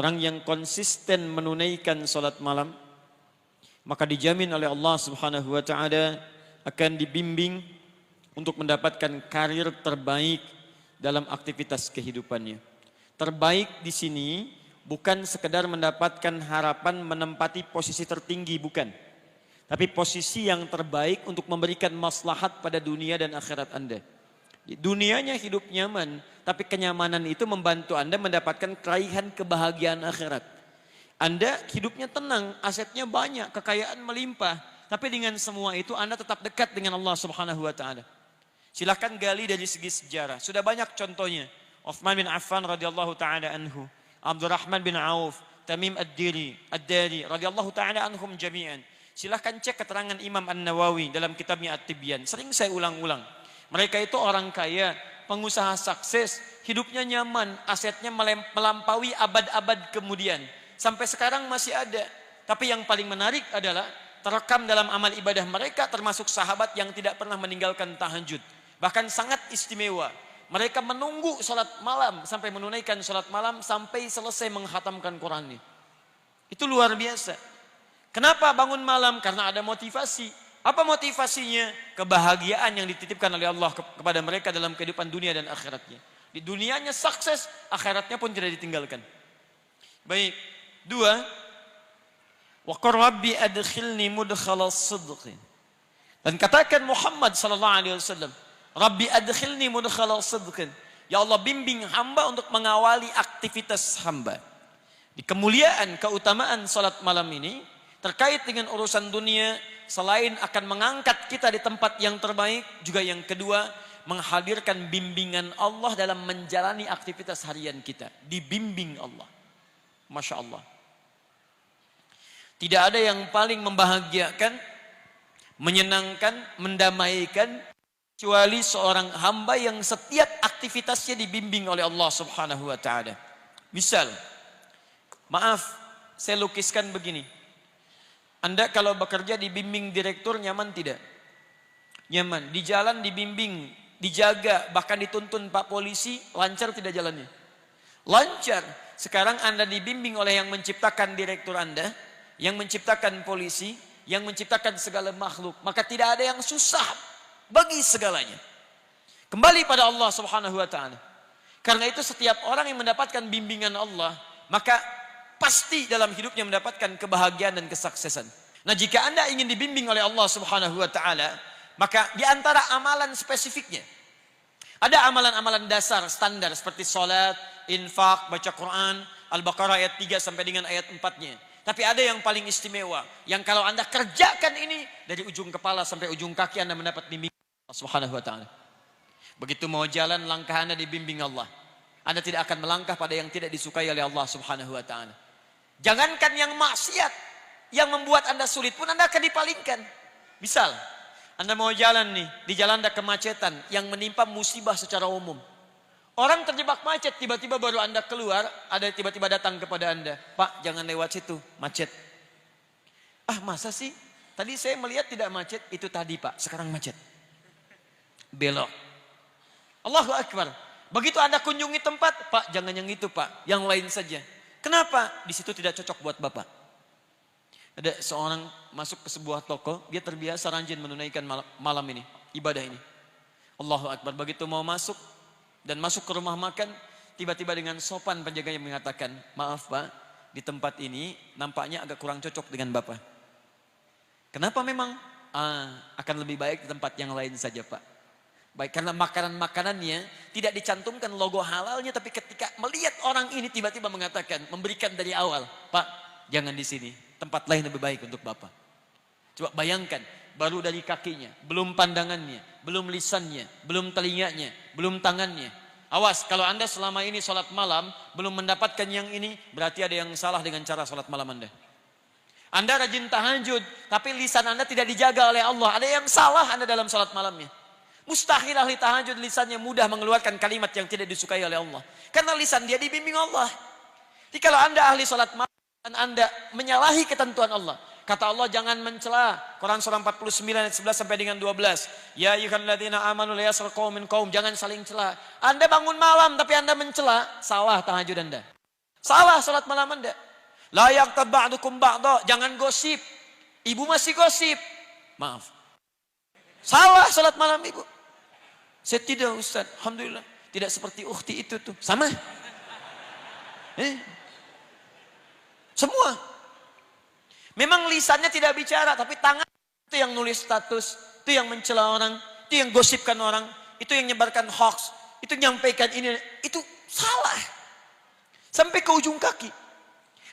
Orang yang konsisten menunaikan salat malam, maka dijamin oleh Allah Subhanahu wa taala akan dibimbing untuk mendapatkan karir terbaik dalam aktivitas kehidupannya. Terbaik di sini bukan sekedar mendapatkan harapan menempati posisi tertinggi, bukan. Tapi posisi yang terbaik untuk memberikan maslahat pada dunia dan akhirat Anda. Di dunianya hidup nyaman, tapi kenyamanan itu membantu Anda mendapatkan keraihan kebahagiaan akhirat. Anda hidupnya tenang, asetnya banyak, kekayaan melimpah, tapi dengan semua itu Anda tetap dekat dengan Allah Subhanahu wa taala. Silakan gali dari segi sejarah. Sudah banyak contohnya. Uthman bin Affan radhiyallahu taala anhu, Abdurrahman bin Auf, Tamim ad-Dari radhiyallahu taala anhum jami'an. Silahkan cek keterangan Imam An-Nawawi dalam kitabnya At-Tibyan. Sering saya ulang-ulang. Mereka itu orang kaya, pengusaha sukses, hidupnya nyaman, asetnya melampaui abad-abad kemudian. Sampai sekarang masih ada. Tapi yang paling menarik adalah terekam dalam amal ibadah mereka termasuk sahabat yang tidak pernah meninggalkan tahajud. Bahkan sangat istimewa. Mereka menunggu sholat malam sampai menunaikan sholat malam sampai selesai menghatamkan Qurannya. Itu luar biasa. Kenapa bangun malam? Karena ada motivasi. Apa motivasinya? Kebahagiaan yang dititipkan oleh Allah kepada mereka dalam kehidupan dunia dan akhiratnya. Di dunianya sukses, akhiratnya pun tidak ditinggalkan. Baik, dua, wa qur rabbi adkhilni mudkhalas sidqin. Dan katakan Muhammad sallallahu alaihi wasallam, Rabbi adkhilni mudkhalas sidqin. Ya Allah, bimbing hamba untuk mengawali aktivitas hamba. Di kemuliaan, keutamaan salat malam ini terkait dengan urusan dunia, selain akan mengangkat kita di tempat yang terbaik, juga yang kedua, menghadirkan bimbingan Allah dalam menjalani aktivitas harian kita. Dibimbing Allah. Masya Allah. Tidak ada yang paling membahagiakan, menyenangkan, mendamaikan, kecuali seorang hamba yang setiap aktivitasnya dibimbing oleh Allah Subhanahu wa taala. Misal, maaf, saya lukiskan begini. Anda kalau bekerja dibimbing direktur nyaman tidak? Nyaman. Di jalan dibimbing, dijaga, bahkan dituntun Pak Polisi, lancar tidak jalannya? Lancar. Sekarang Anda dibimbing oleh yang menciptakan direktur Anda, yang menciptakan polisi, yang menciptakan segala makhluk. Maka tidak ada yang susah bagi segalanya. Kembali pada Allah Subhanahu wa taala. Karena itu setiap orang yang mendapatkan bimbingan Allah, maka pasti dalam hidupnya mendapatkan kebahagiaan dan kesuksesan. Nah, jika Anda ingin dibimbing oleh Allah Subhanahu wa taala, maka di antara amalan spesifiknya ada amalan-amalan dasar standar seperti salat, infak, baca Quran, Al-Baqarah ayat 3 sampai dengan ayat 4-nya. Tapi ada yang paling istimewa, yang kalau Anda kerjakan ini dari ujung kepala sampai ujung kaki Anda mendapat bimbingan Allah Subhanahu wa taala. Begitu mau jalan, langkah Anda dibimbing Allah. Anda tidak akan melangkah pada yang tidak disukai oleh Allah Subhanahu wa taala. Jangankan yang maksiat, yang membuat Anda sulit pun Anda akan dipalingkan. Misal, Anda mau jalan nih, di jalan ada kemacetan yang menimpa musibah secara umum. Orang terjebak macet, tiba-tiba baru Anda keluar, ada tiba-tiba datang kepada Anda, Pak, jangan lewat situ, macet. Ah, masa sih? Tadi saya melihat tidak macet, itu tadi Pak, sekarang macet. Belok. Allahu Akbar. Begitu Anda kunjungi tempat, Pak, jangan yang itu Pak, yang lain saja. Kenapa? Di situ tidak cocok buat Bapak. Ada seorang masuk ke sebuah toko, dia terbiasa rajin menunaikan malam ini, ibadah ini. Allahu Akbar. Begitu mau masuk dan masuk ke rumah makan, tiba-tiba dengan sopan penjaganya mengatakan, maaf Pak, di tempat ini nampaknya agak kurang cocok dengan Bapak. Kenapa memang? Akan lebih baik di tempat yang lain saja Pak. Baik, karena makanan-makanannya tidak dicantumkan logo halalnya, tapi ketika melihat orang ini tiba-tiba mengatakan, memberikan dari awal, Pak, jangan di sini, tempat lain lebih baik untuk Bapak. Coba bayangkan, baru dari kakinya, belum pandangannya, belum lisannya, belum telinganya, belum tangannya. Awas, kalau Anda selama ini sholat malam, belum mendapatkan yang ini, berarti ada yang salah dengan cara sholat malam Anda. Anda rajin tahajud, tapi lisan Anda tidak dijaga oleh Allah. Ada yang salah Anda dalam sholat malamnya. Mustahil ahli tahajud lisannya mudah mengeluarkan kalimat yang tidak disukai oleh Allah. Karena lisan dia dibimbing Allah. Jadi kalau Anda ahli sholat malam dan Anda menyalahi ketentuan Allah. Kata Allah jangan mencela. Quran surah 49 ayat 11 sampai dengan 12. Ya ayyuhalladzina amanu la yaskhar qaumin qaum. Jangan saling cela. Anda bangun malam tapi Anda mencela. Salah tahajud Anda. Salah salat malam Anda. La yaghtab ba'dukum ba'dha, jangan gosip. Ibu masih gosip. Maaf. Salah salat malam ibu. Saya tidak Ustaz, alhamdulillah. Tidak seperti ukhti itu tuh. Sama. Semua. Memang lisannya tidak bicara, tapi tangan itu yang nulis status, itu yang mencela orang, itu yang gosipkan orang, itu yang nyebarkan hoax, itu yang nyampaikan ini, itu salah. Sampai ke ujung kaki.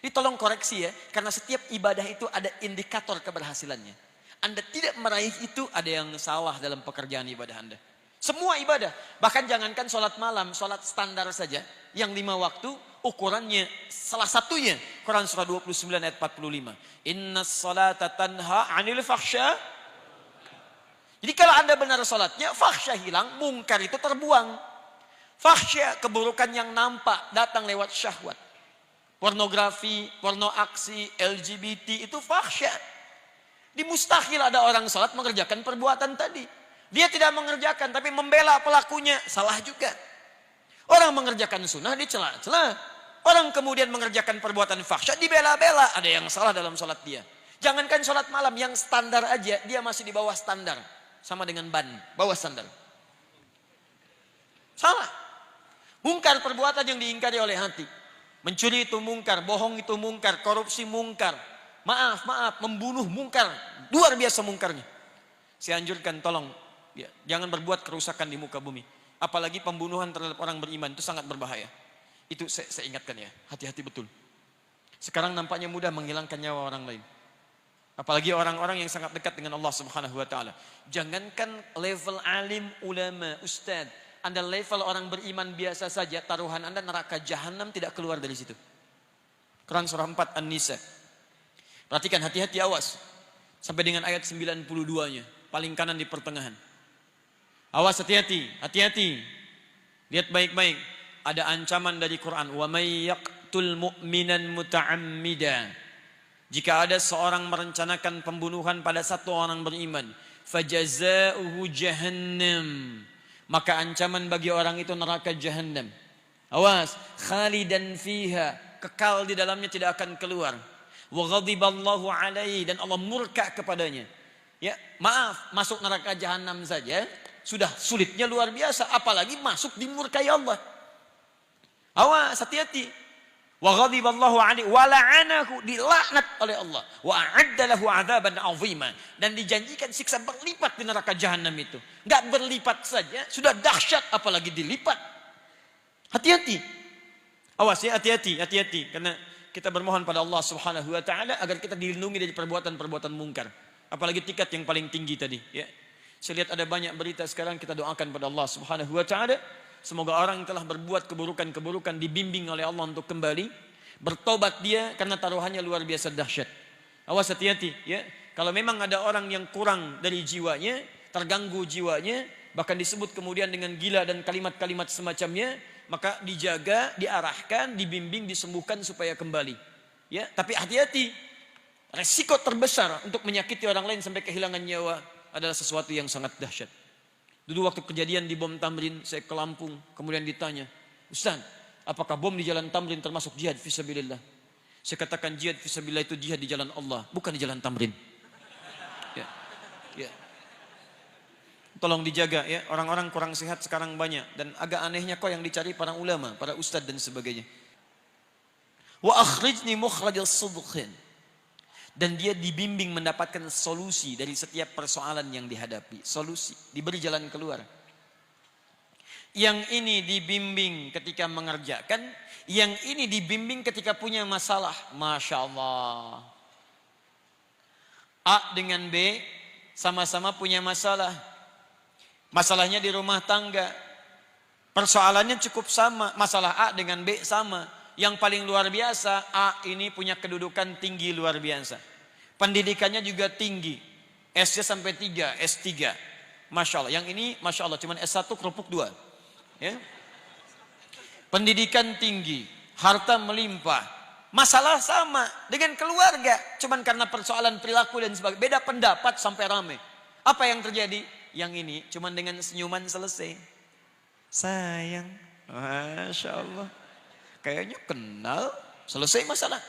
Ini tolong koreksi ya, karena setiap ibadah itu ada indikator keberhasilannya. Anda tidak meraih itu, ada yang salah dalam pekerjaan ibadah Anda. Semua ibadah, bahkan jangankan sholat malam, sholat standar saja, yang 5 waktu, ukurannya salah satunya, Quran surah 29 ayat 45. Innas salata tanha 'anil fahsya. Jadi kalau Anda benar sholatnya, fahsya hilang, mungkar itu terbuang. Fahsya, keburukan yang nampak, datang lewat syahwat. Pornografi, porno aksi, LGBT itu fahsya. Di mustahil ada orang sholat mengerjakan perbuatan tadi. Dia tidak mengerjakan tapi membela pelakunya, salah juga. Orang mengerjakan sunnah dicela-cela. Orang kemudian mengerjakan perbuatan fahsya dibela-bela. Ada yang salah dalam sholat dia. Jangankan sholat malam yang standar aja, dia masih di bawah standar. Sama dengan ban, bawah standar. Salah. Mungkar perbuatan yang diingkari oleh hati. Mencuri itu mungkar, bohong itu mungkar, korupsi mungkar. Maaf, membunuh mungkar. Luar biasa mungkarnya. Saya anjurkan tolong, ya, jangan berbuat kerusakan di muka bumi. Apalagi pembunuhan terhadap orang beriman itu sangat berbahaya. Itu saya ingatkan ya, hati-hati betul. Sekarang nampaknya mudah menghilangkan nyawa orang lain. Apalagi orang-orang yang sangat dekat dengan Allah Subhanahu wa taala. Jangankan level alim, ulama, ustaz, Anda level orang beriman biasa saja, taruhan Anda neraka jahanam tidak keluar dari situ. Quran surah 4 An-Nisa. Perhatikan, hati-hati, awas. Sampai dengan ayat 92-nya, paling kanan di pertengahan. Awas, hati-hati, hati-hati. Lihat baik-baik. Ada ancaman dari Quran. Wa may yaqtul mu'minan muta'ammida. Jika ada seorang merencanakan pembunuhan pada satu orang beriman, fajaza'uhu jahannam. Maka ancaman bagi orang itu neraka jahanam. Awas, khalidan fiha, kekal di dalamnya tidak akan keluar. Wa ghadiballahu alaihi, dan Allah murka kepadanya. Ya, maaf, masuk neraka jahanam saja sudah sulitnya luar biasa, apalagi masuk dimurkai Allah. Awas, hati-hati. Wa ghadiballahu alaihi wa la'anahu, dilaknat oleh Allah. Wa a'adda lahu 'adzaban 'azima, dan dijanjikan siksa berlipat di neraka jahanam itu. Enggak berlipat saja, sudah dahsyat apalagi dilipat. Hati-hati. Awas ya, hati-hati, hati-hati, karena kita bermohon pada Allah Subhanahu wa taala agar kita dilindungi dari perbuatan-perbuatan mungkar. Apalagi tingkat yang paling tinggi tadi, ya. Saya lihat ada banyak berita sekarang, kita doakan pada Allah Subhanahu wa taala semoga orang yang telah berbuat keburukan-keburukan dibimbing oleh Allah untuk kembali bertobat dia, karena taruhannya luar biasa dahsyat. Awas, hati-hati ya. Kalau memang ada orang yang kurang dari jiwanya, terganggu jiwanya, bahkan disebut kemudian dengan gila dan kalimat-kalimat semacamnya, maka dijaga, diarahkan, dibimbing, disembuhkan supaya kembali. Ya, tapi hati-hati. Resiko terbesar untuk menyakiti orang lain sampai kehilangan nyawa adalah sesuatu yang sangat dahsyat. Dulu waktu kejadian di bom Tamrin, saya ke Lampung, kemudian ditanya, Ustaz, apakah bom di jalan Tamrin termasuk jihad fisabilillah? Saya katakan jihad fisabilillah itu jihad di jalan Allah, bukan di jalan Tamrin. Ya, ya. Tolong dijaga ya, orang-orang kurang sehat sekarang banyak, dan agak anehnya kok yang dicari para ulama, para ustadz dan sebagainya. Wa akhrijni mukhrajal sidqin. Dan dia dibimbing mendapatkan solusi dari setiap persoalan yang dihadapi. Solusi, diberi jalan keluar. Yang ini dibimbing ketika mengerjakan, yang ini dibimbing ketika punya masalah. Masya Allah. A dengan B sama-sama punya masalah. Masalahnya di rumah tangga. Persoalannya cukup sama. Masalah A dengan B sama. Yang paling luar biasa, A ini punya kedudukan tinggi luar biasa. Pendidikannya juga tinggi. S-nya sampai 3, S3. Masya Allah. Yang ini Masya Allah cuma S1 kerupuk 2. Ya. Pendidikan tinggi. Harta melimpah. Masalah sama dengan keluarga. Cuman karena persoalan perilaku dan sebagainya. Beda pendapat sampai rame. Apa yang terjadi? Yang ini cuman dengan senyuman selesai. Sayang. Masya Allah. kayaknya kenal, selesai masalah.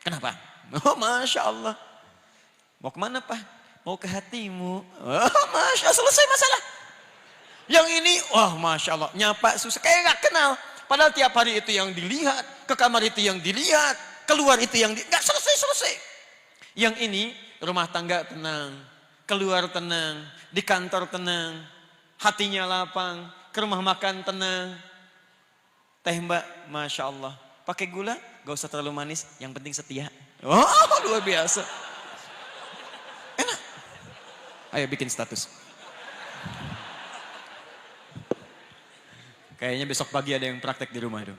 Kenapa? Oh, Masya Allah. Mau kemana Pak? Mau ke hatimu. Oh, Masya Allah, selesai masalah. Yang ini, wah Masya Allah, nyapa susah, kayak gak kenal. Padahal tiap hari itu yang dilihat, ke kamar itu yang dilihat, keluar itu yang gak selesai-selesai. Yang ini, rumah tangga tenang, keluar tenang, di kantor tenang, hatinya lapang, ke rumah makan tenang. Teh Mbak, Masya Allah, pakai gula, gak usah terlalu manis, yang penting setia. Oh, luar biasa. Enak. Ayo bikin status. Kayaknya besok pagi ada yang praktek di rumah itu.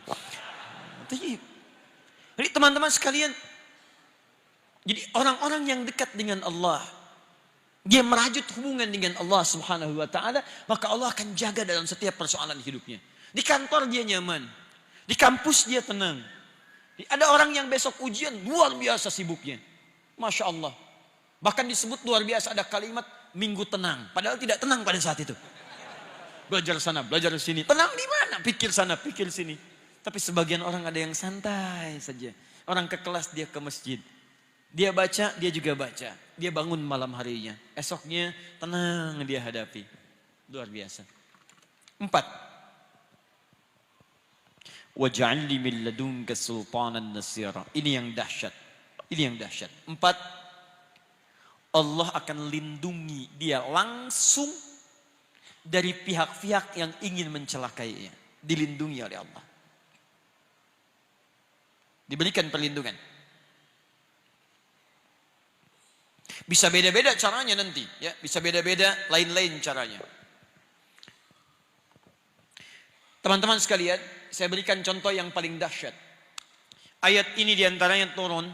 Jadi teman-teman sekalian, jadi orang-orang yang dekat dengan Allah, dia merajut hubungan dengan Allah Subhanahu wa taala, maka Allah akan jaga dalam setiap persoalan hidupnya. Di kantor dia nyaman, di kampus dia tenang. Ada orang yang besok ujian luar biasa sibuknya. Masya Allah. Bahkan disebut luar biasa, ada kalimat minggu tenang, padahal tidak tenang pada saat itu. Belajar sana, belajar sini. Tenang di mana? Pikir sana, pikir sini. Tapi sebagian orang ada yang santai saja. Orang ke kelas, dia ke masjid. Dia baca, dia juga baca. Dia bangun malam harinya. Esoknya tenang dia hadapi. Luar biasa. 4. Waj'alni min ladunka sultanan nasira. Ini yang dahsyat. Ini yang dahsyat. 4. Allah akan lindungi dia langsung dari pihak-pihak yang ingin mencelakainya. Dilindungi oleh Allah. Diberikan perlindungan. Bisa beda-beda caranya nanti, ya, bisa beda-beda lain-lain caranya. Teman-teman sekalian, saya berikan contoh yang paling dahsyat. Ayat ini diantaranya turun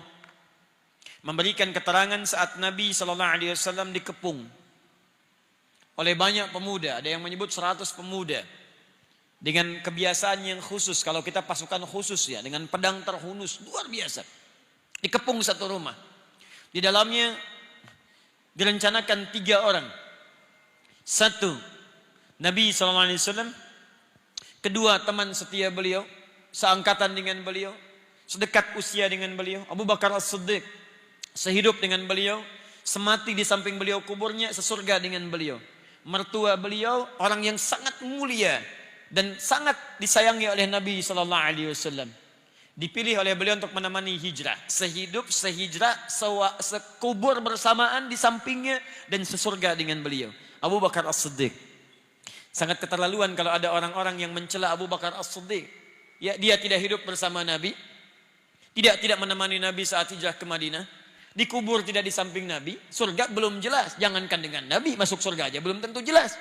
memberikan keterangan saat Nabi SAW dikepung oleh banyak pemuda. Ada yang menyebut 100 pemuda dengan kebiasaan yang khusus. Kalau kita pasukan khusus ya, dengan pedang terhunus luar biasa. Dikepung satu rumah. Di dalamnya direncanakan 3 orang. 1, Nabi SAW. 2, teman setia beliau, seangkatan dengan beliau, sedekat usia dengan beliau, Abu Bakar As-Siddiq, sehidup dengan beliau, semati di samping beliau kuburnya, sesurga dengan beliau. Mertua beliau orang yang sangat mulia dan sangat disayangi oleh Nabi SAW. Dipilih oleh beliau untuk menemani hijrah, sehidup, sehijrah, sekubur bersamaan di sampingnya dan sesurga dengan beliau. Abu Bakar As-Siddiq. Sangat keterlaluan kalau ada orang-orang yang mencela Abu Bakar As-Siddiq. Ya, dia tidak hidup bersama Nabi, tidak menemani Nabi saat hijrah ke Madinah. Dikubur tidak di samping Nabi, surga belum jelas. Jangankan dengan Nabi, masuk surga aja belum tentu jelas.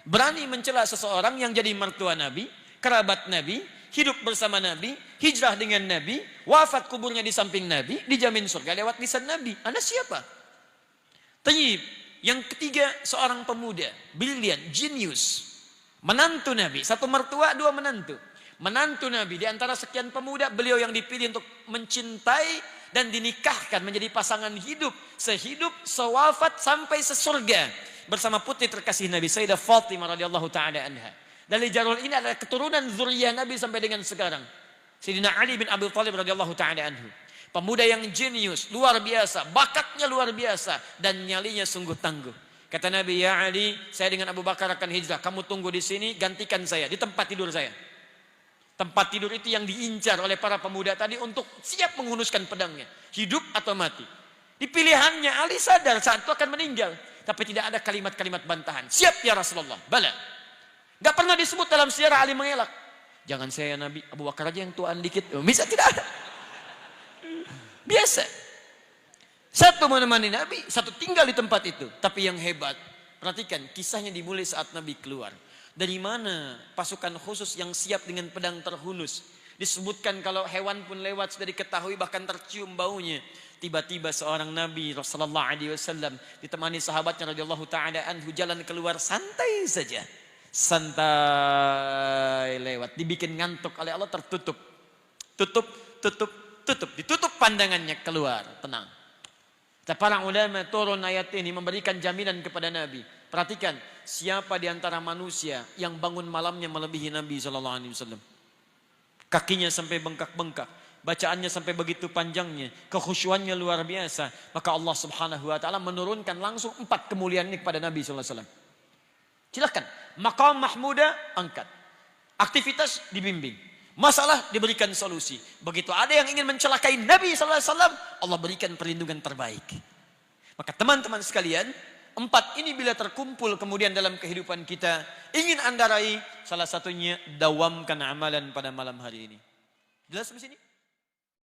Berani mencela seseorang yang jadi mertua Nabi, kerabat Nabi, hidup bersama Nabi, hijrah dengan Nabi, wafat kuburnya di samping Nabi, dijamin surga lewat lisan Nabi. Anda siapa? Tayyib. Yang ketiga, seorang pemuda, brilian, jenius. Menantu Nabi, 1 mertua, 2 menantu. Menantu Nabi, di antara sekian pemuda, beliau yang dipilih untuk mencintai dan dinikahkan menjadi pasangan hidup, sehidup, sewafat sampai sesurga bersama putri terkasih Nabi Sayyidah Fatimah radhiyallahu taala anha. Dari jalur ini adalah keturunan zuriyah Nabi sampai dengan sekarang. Sayyidina Ali bin Abi Thalib radhiyallahu taala anhu. Pemuda yang jenius, luar biasa, bakatnya luar biasa dan nyalinya sungguh tangguh. Kata Nabi, ya Ali, saya dengan Abu Bakar akan hijrah. Kamu tunggu di sini, gantikan saya di tempat tidur saya. Tempat tidur itu yang diincar oleh para pemuda tadi untuk siap menghunuskan pedangnya. Hidup atau mati. Di pilihannya Ali sadar saat itu akan meninggal. Tapi tidak ada kalimat-kalimat bantahan. Siap ya Rasulullah. Bala. Gak pernah disebut dalam sejarah Ali mengelak. Jangan saya ya Nabi, Abu Bakar aja yang tuaan dikit. Bisa tidak ada. Biasa. 1 menemani Nabi, 1 tinggal di tempat itu. Tapi yang hebat, perhatikan kisahnya dimulai saat Nabi keluar. Dari mana pasukan khusus yang siap dengan pedang terhunus? Disebutkan kalau hewan pun lewat sudah diketahui, bahkan tercium baunya. Tiba-tiba seorang Nabi Rasulullah SAW ditemani sahabatnya radhiyallahu taala anhu jalan keluar santai saja. Santai lewat, dibikin ngantuk oleh Allah, tertutup. Tutup. Ditutup pandangannya, keluar, tenang. Para ulama turun ayat ini memberikan jaminan kepada Nabi. Perhatikan, siapa di antara manusia yang bangun malamnya melebihi Nabi SAW? Kakinya sampai bengkak-bengkak. Bacaannya sampai begitu panjangnya. Kekhusyuannya luar biasa. Maka Allah subhanahu wa ta'ala menurunkan langsung 4 kemuliaan ini kepada Nabi SAW. Silahkan. Maqam mahmuda, angkat. Aktivitas dibimbing. Masalah diberikan solusi. Begitu ada yang ingin mencelakai Nabi SAW, Allah berikan perlindungan terbaik. Maka teman-teman sekalian, 4 ini bila terkumpul kemudian dalam kehidupan kita, ingin Anda raih, salah satunya dawamkan amalan pada malam hari ini. Jelas di sini?